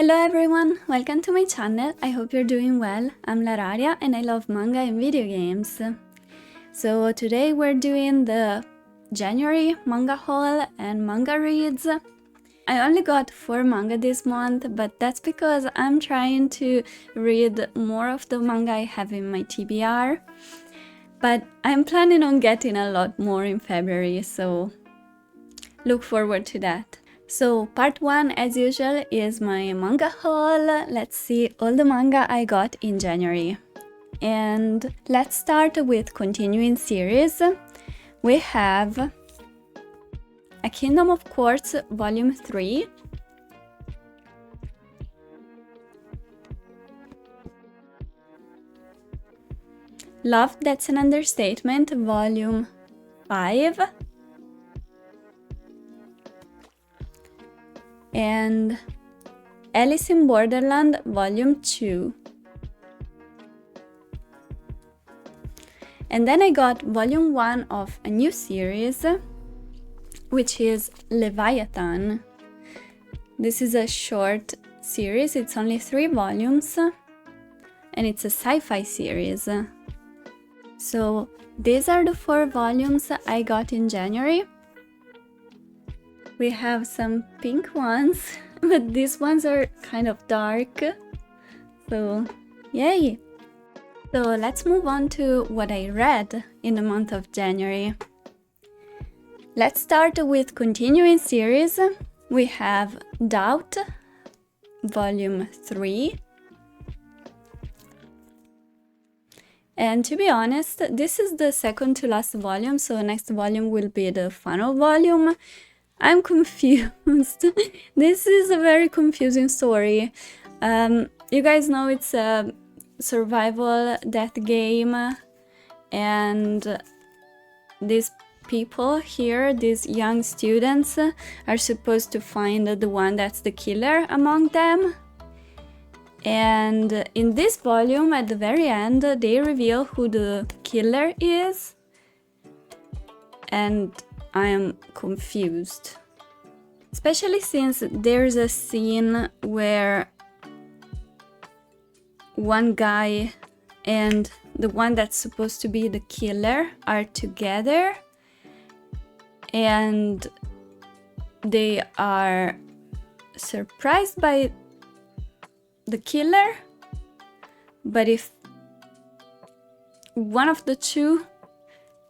Hello everyone, welcome to my channel. I hope you're doing well. I'm Lararia and I love manga and video games. So today we're doing the January manga haul and manga reads. I only got 4 manga this month, but that's because I'm trying to read more of the manga I have in my TBR. But I'm planning on getting a lot more in February, so look forward to that. So part 1, as usual, is my manga haul. Let's see all the manga I got in January. And let's start with continuing series. We have A Kingdom of Quartz Volume 3. Love That's an Understatement Volume 5. And Alice in Borderland Volume 2. And then I got Volume 1 of a new series, which is Leviathan. This is a short series, it's only 3 volumes, and it's a sci-fi series. So these are the 4 volumes I got in January. We have some pink ones, but these ones are kind of dark, so yay! So let's move on to what I read in the month of January. Let's start with continuing series. We have Doubt, Volume 3. And to be honest, this is the second to last volume, so next volume will be the final volume. I'm confused. This is a very confusing story. You guys know it's a survival death game, and these people here, these young students, are supposed to find the one that's the killer among them. And in this volume, at the very end, they reveal who the killer is. And I am confused. Especially since there's a scene where one guy and the one that's supposed to be the killer are together, and they are surprised by the killer. But if one of the two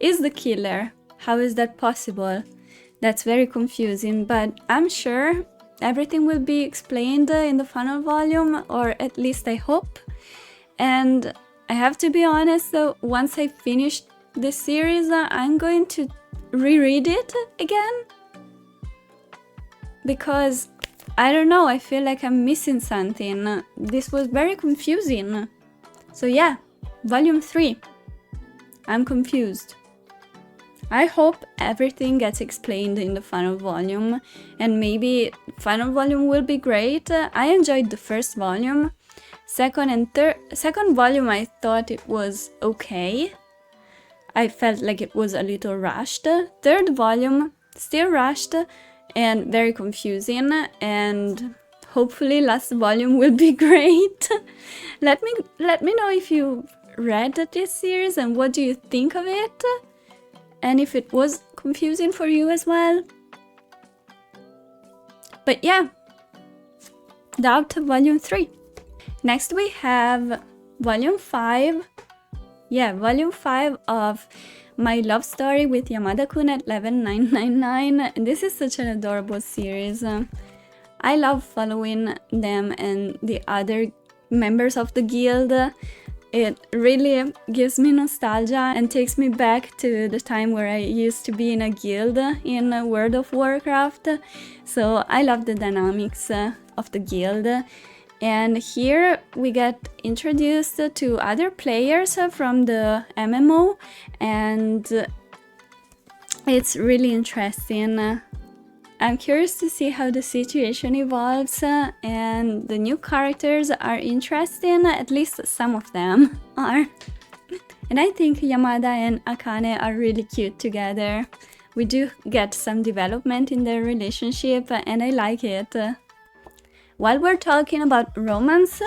is the killer, how is that possible? That's very confusing, but I'm sure everything will be explained in the final volume, or at least I hope. And I have to be honest, though, once I finish this series, I'm going to reread it again. Because, I don't know, I feel like I'm missing something. This was very confusing. So yeah, Volume 3. I'm confused. I hope everything gets explained in the final volume, and maybe final volume will be great. I enjoyed the first volume. Second volume, I thought it was okay. I felt like it was a little rushed. Third volume, still rushed and very confusing, and hopefully last volume will be great. Let me know if you read this series and what do you think of it, and if it was confusing for you as well. But yeah, Doubt Volume 3. Next we have Volume 5. Yeah, Volume 5 of My Love Story with Yamada-kun at 11999. And this is such an adorable series. I love following them and the other members of the guild. It really gives me nostalgia and takes me back to the time where I used to be in a guild in World of Warcraft. So I love the dynamics of the guild. And here we get introduced to other players from the MMO, and it's really interesting. I'm curious to see how the situation evolves, and the new characters are interesting, at least some of them are. And I think Yamada and Akane are really cute together. We do get some development in their relationship, and I like it. while we're talking about romance,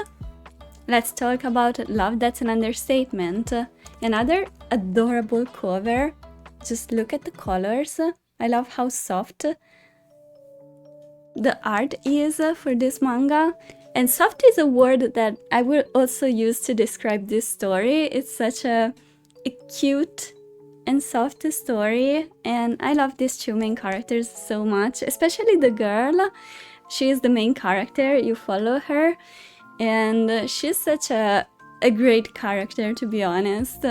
let's talk about love that's an understatement. Another adorable cover. Just look at the colors. I love how soft the art is for this manga. And soft is a word that I will also use to describe this story. It's such a cute and soft story, and I love these two main characters so much, especially the girl. She is the main character, you follow her, and she's such a great character, to be honest.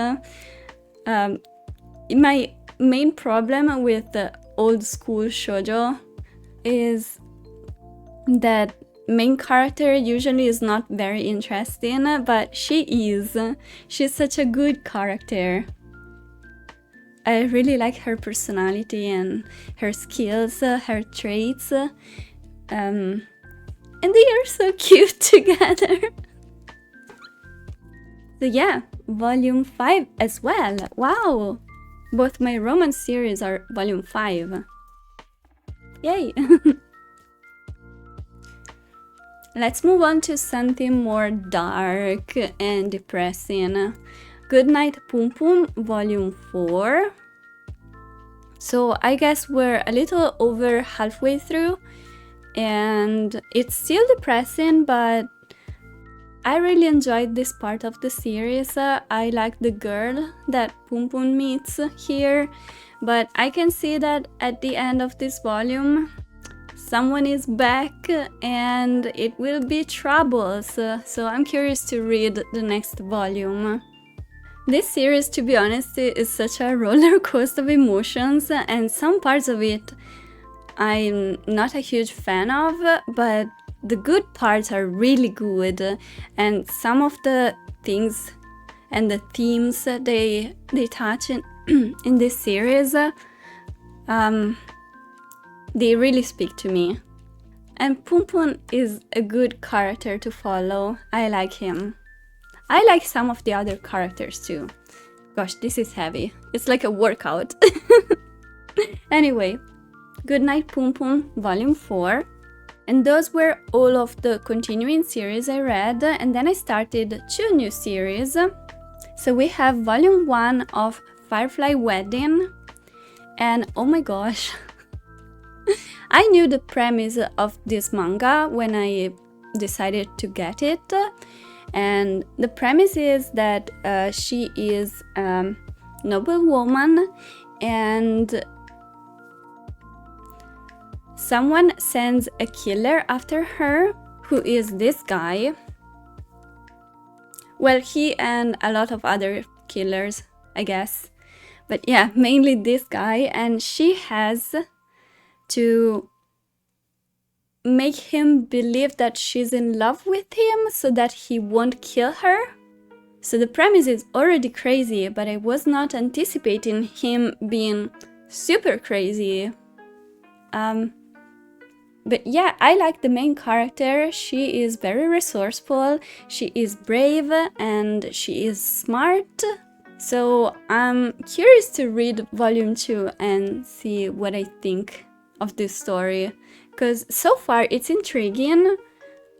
My main problem with the old school shoujo is that main character usually is not very interesting, but she is. She's such a good character. I really like her personality and her skills, her traits, and they are so cute together. So yeah, volume 5 as well. Wow! Both my romance series are volume 5. Yay! Let's move on to something more dark and depressing. Goodnight Pum Pum, volume 4. So I guess we're a little over halfway through, and it's still depressing, but I really enjoyed this part of the series. I like the girl that Pum Pum meets here, but I can see that at the end of this volume, someone is back and it will be troubles. So I'm curious to read the next volume. This series, to be honest, is such a roller coaster of emotions, and some parts of it I'm not a huge fan of, but the good parts are really good, and some of the things and the themes they touch in this series, they really speak to me. And Pum Pum is a good character to follow. I like him. I like some of the other characters too. Gosh, this is heavy. It's like a workout. Anyway, Goodnight Pum Pum, volume 4. And those were all of the continuing series I read, and then I started 2 new series. So we have volume 1 of Firefly Wedding, and oh my gosh, I knew the premise of this manga when I decided to get it. And the premise is that she is a noble woman, and someone sends a killer after her, who is this guy. Well, he and a lot of other killers, I guess. But yeah, mainly this guy, and she has to make him believe that she's in love with him so that he won't kill her. So the premise is already crazy, but I was not anticipating him being super crazy. But yeah, I like the main character. She is very resourceful, she is brave, and she is smart. So I'm curious to read volume 2 and see what I think of this story. Because so far it's intriguing,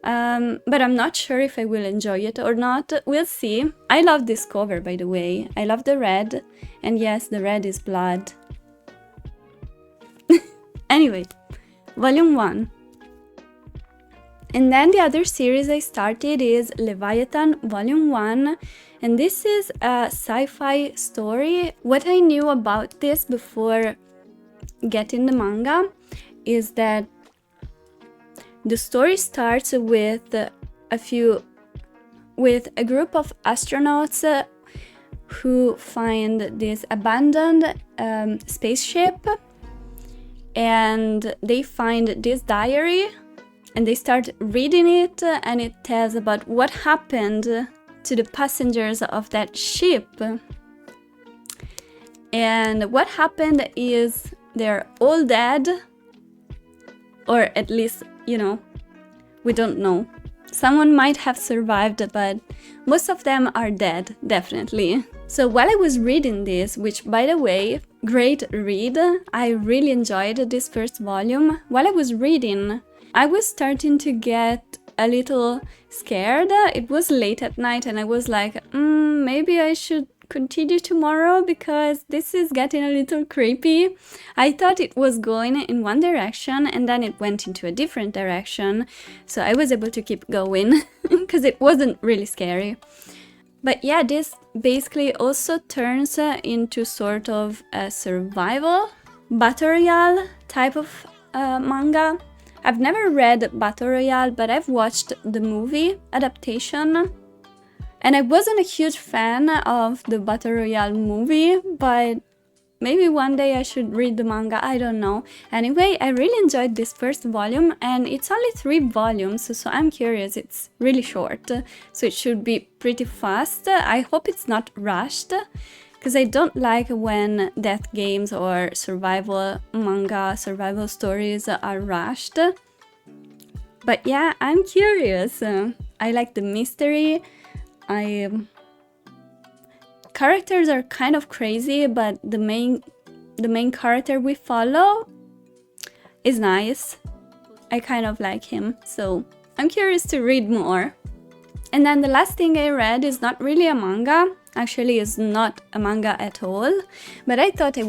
but I'm not sure if I will enjoy it or not. We'll see. I love this cover, by the way. I love the red, and yes, the red is blood. Anyway, volume 1. And then the other series I started is Leviathan volume 1, and this is a sci-fi story. What I knew about this before getting the manga is that the story starts with a group of astronauts who find this abandoned spaceship, and they find this diary, and they start reading it, and it tells about what happened to the passengers of that ship. And what happened is they're all dead, or at least, you know, we don't know. Someone might have survived, but most of them are dead, definitely. So while I was reading this, which by the way, great read, I really enjoyed this first volume. While I was reading, I was starting to get a little scared. It was late at night and I was like, maybe I should continue tomorrow because this is getting a little creepy. I thought it was going in one direction and then it went into a different direction, so I was able to keep going because it wasn't really scary. But yeah, this basically also turns into sort of a survival battle royale type of manga. I've never read Battle Royale, but I've watched the movie adaptation. And I wasn't a huge fan of the Battle Royale movie, but maybe one day I should read the manga, I don't know. Anyway, I really enjoyed this first volume, and it's only 3 volumes, so I'm curious, it's really short, so it should be pretty fast. I hope it's not rushed, because I don't like when death games or survival manga, survival stories are rushed. But yeah, I'm curious. I like the mystery. Characters are kind of crazy, but the main character we follow is nice. I kind of like him, so I'm curious to read more. And then the last thing I read is not really a manga. Actually, it's not a manga at all, but I thought I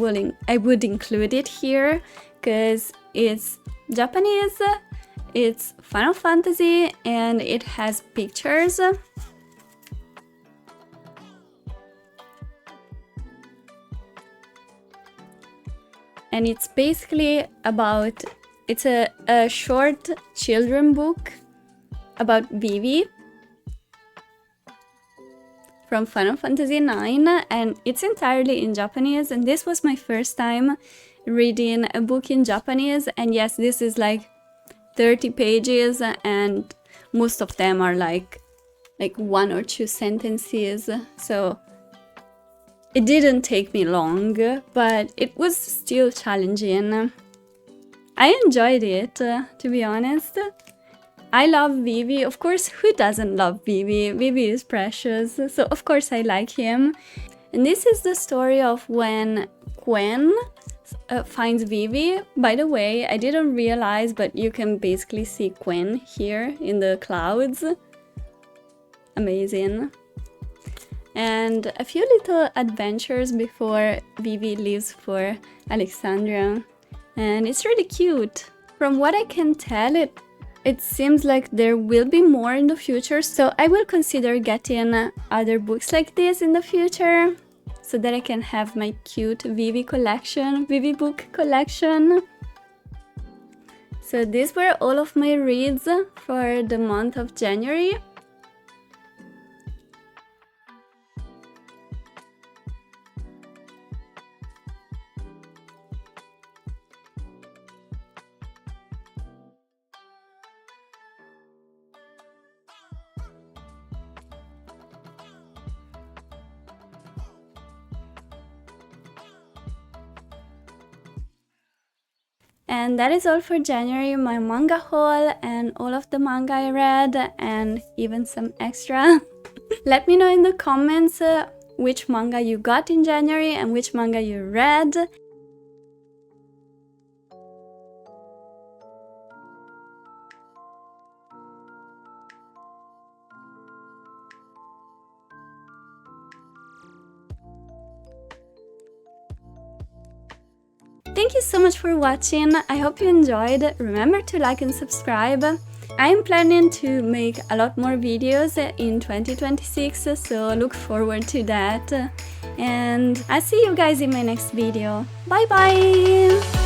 would include it here because it's Japanese, it's Final Fantasy, and it has pictures. And it's basically about, it's a short children book about Vivi from Final Fantasy IX, and it's entirely in Japanese, and this was my first time reading a book in Japanese, and yes, this is like 30 pages, and most of them are like 1 or 2 sentences, so it didn't take me long, but it was still challenging. I enjoyed it, to be honest. I love Vivi. Of course, who doesn't love Vivi? Vivi is precious, so of course I like him. And this is the story of when Gwen finds Vivi. By the way, I didn't realize, but you can basically see Gwen here in the clouds. Amazing. And a few little adventures before Vivi leaves for Alexandria. And it's really cute. From what I can tell, it seems like there will be more in the future, so I will consider getting other books like this in the future, so that I can have my cute Vivi collection, Vivi book collection. So these were all of my reads for the month of January. And that is all for January, my manga haul and all of the manga I read and even some extra. Let me know in the comments which manga you got in January and which manga you read. Thank you so much for watching, I hope you enjoyed. Remember to like and subscribe. I am planning to make a lot more videos in 2026, so look forward to that. And I'll see you guys in my next video. Bye bye!